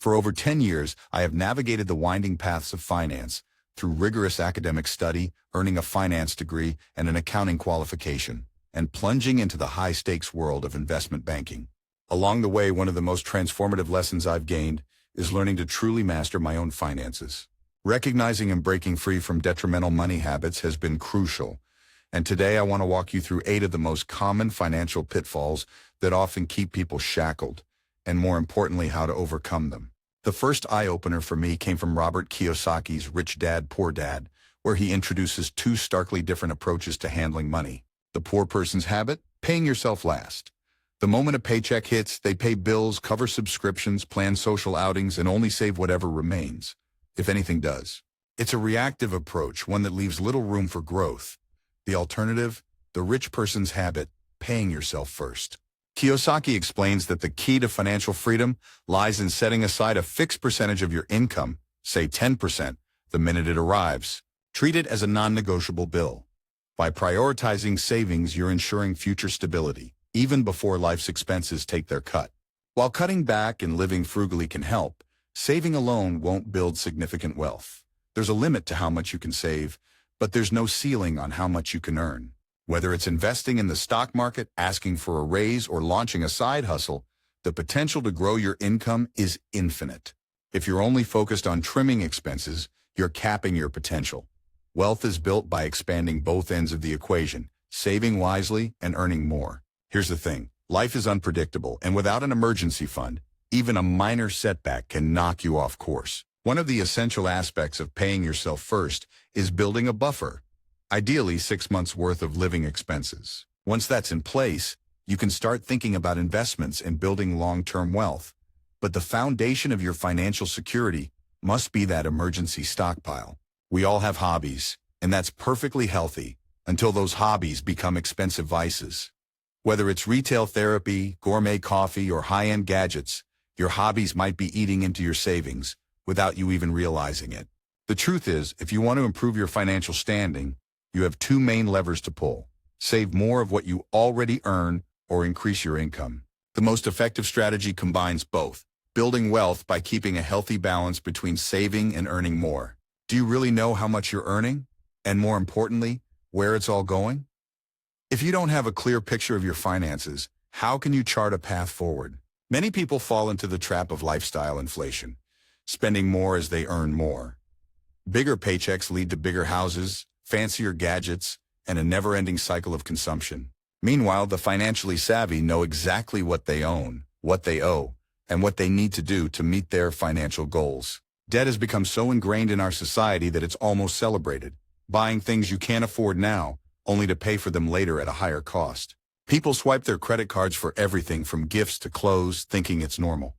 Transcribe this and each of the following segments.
For over 10 years, I have navigated the winding paths of finance through rigorous academic study, earning a finance degree and an accounting qualification, and plunging into the high-stakes world of investment banking. Along the way, one of the most transformative lessons I've gained is learning to truly master my own finances. Recognizing and breaking free from detrimental money habits has been crucial, and today I want to walk you through 8 of the most common financial pitfalls that often keep people shackled, and more importantly, how to overcome them. The first eye-opener for me came from Robert Kiyosaki's Rich Dad, Poor Dad, where he introduces 2 starkly different approaches to handling money. The poor person's habit, paying yourself last. The moment a paycheck hits, they pay bills, cover subscriptions, plan social outings, and only save whatever remains, if anything does. It's a reactive approach, one that leaves little room for growth. The alternative, the rich person's habit, paying yourself first. Kiyosaki explains that the key to financial freedom lies in setting aside a fixed percentage of your income, say 10%, the minute it arrives. Treat it as a non-negotiable bill. By prioritizing savings, you're ensuring future stability, even before life's expenses take their cut. While cutting back and living frugally can help, saving alone won't build significant wealth. There's a limit to how much you can save, but there's no ceiling on how much you can earn. Whether it's investing in the stock market, asking for a raise, or launching a side hustle, the potential to grow your income is infinite. If you're only focused on trimming expenses, you're capping your potential. Wealth is built by expanding both ends of the equation, saving wisely and earning more. Here's the thing, life is unpredictable, and without an emergency fund, even a minor setback can knock you off course. One of the essential aspects of paying yourself first is building a buffer. Ideally 6 months' worth of living expenses. Once that's in place, you can start thinking about investments and building long-term wealth. But the foundation of your financial security must be that emergency stockpile. We all have hobbies, and that's perfectly healthy until those hobbies become expensive vices. Whether it's retail therapy, gourmet coffee, or high-end gadgets, your hobbies might be eating into your savings without you even realizing it. The truth is, if you want to improve your financial standing, you have 2 main levers to pull. Save more of what you already earn or increase your income. The most effective strategy combines both, building wealth by keeping a healthy balance between saving and earning more. Do you really know how much you're earning? And more importantly, where it's all going? If you don't have a clear picture of your finances, how can you chart a path forward? Many people fall into the trap of lifestyle inflation, spending more as they earn more. Bigger paychecks lead to bigger houses, fancier gadgets, and a never-ending cycle of consumption. Meanwhile, the financially savvy know exactly what they own, what they owe, and what they need to do to meet their financial goals. Debt has become so ingrained in our society that it's almost celebrated, buying things you can't afford now, only to pay for them later at a higher cost. People swipe their credit cards for everything from gifts to clothes, thinking it's normal.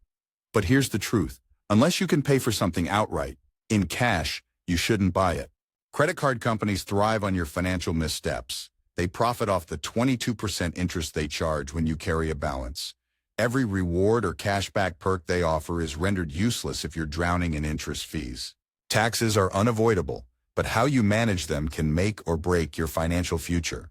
But here's the truth. Unless you can pay for something outright, in cash, you shouldn't buy it. Credit card companies thrive on your financial missteps. They profit off the 22% interest they charge when you carry a balance. Every reward or cashback perk they offer is rendered useless if you're drowning in interest fees. Taxes are unavoidable, but how you manage them can make or break your financial future.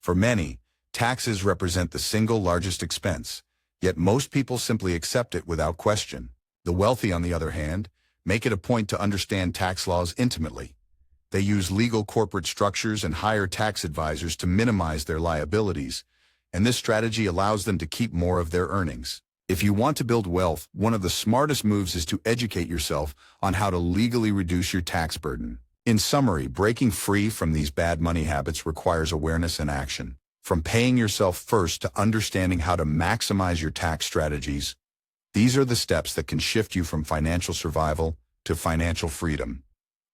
For many, taxes represent the single largest expense, yet most people simply accept it without question. The wealthy, on the other hand, make it a point to understand tax laws intimately. They use legal corporate structures and hire tax advisors to minimize their liabilities, and this strategy allows them to keep more of their earnings. If you want to build wealth, one of the smartest moves is to educate yourself on how to legally reduce your tax burden. In summary, breaking free from these bad money habits requires awareness and action. From paying yourself first to understanding how to maximize your tax strategies, these are the steps that can shift you from financial survival to financial freedom.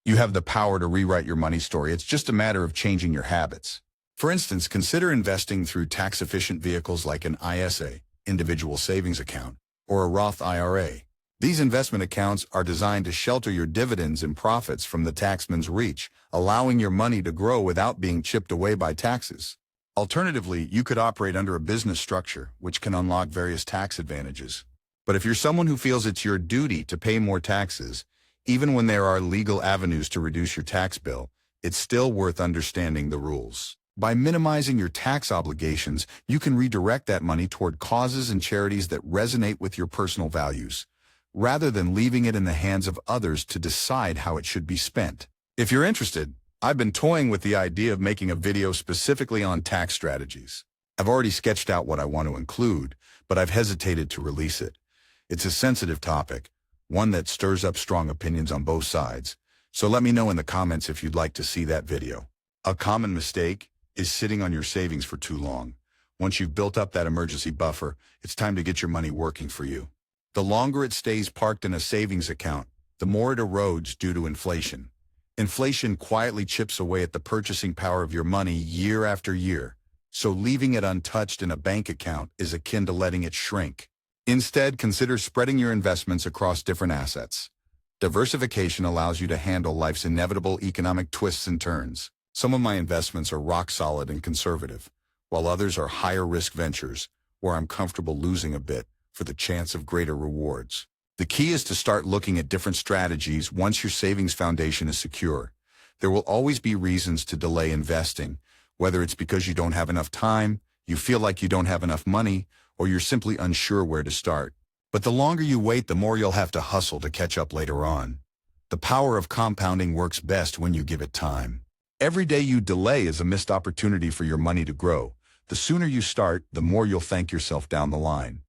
You have the power to rewrite your money story. It's just a matter of changing your habits. For instance, consider investing through tax-efficient vehicles like an ISA, individual savings account, or a Roth IRA. These investment accounts are designed to shelter your dividends and profits from the taxman's reach, allowing your money to grow without being chipped away by taxes. Alternatively, you could operate under a business structure, which can unlock various tax advantages. But if you're someone who feels it's your duty to pay more taxes, even when there are legal avenues to reduce your tax bill, it's still worth understanding the rules. By minimizing your tax obligations, you can redirect that money toward causes and charities that resonate with your personal values. rather than leaving it in the hands of others to decide how it should be spent. If you're interested, I've been toying with the idea of making a video specifically on tax strategies. I've already sketched out what I want to include, but I've hesitated to release it. It's a sensitive topic, one that stirs up strong opinions on both sides, so let me know in the comments if you'd like to see that video. A common mistake is sitting on your savings for too long. Once you've built up that emergency buffer, it's time to get your money working for you. The longer it stays parked in a savings account, the more it erodes due to inflation. Inflation quietly chips away at the purchasing power of your money year after year, so leaving it untouched in a bank account is akin to letting it shrink. Instead, consider spreading your investments across different assets. Diversification allows you to handle life's inevitable economic twists and turns. Some of my investments are rock solid and conservative, while others are higher risk ventures, where I'm comfortable losing a bit for the chance of greater rewards. The key is to start looking at different strategies once your savings foundation is secure. There will always be reasons to delay investing, whether it's because you don't have enough time, you feel like you don't have enough money, or you're simply unsure where to start. But the longer you wait, the more you'll have to hustle to catch up later on. The power of compounding works best when you give it time. Every day you delay is a missed opportunity for your money to grow. The sooner you start, the more you'll thank yourself down the line.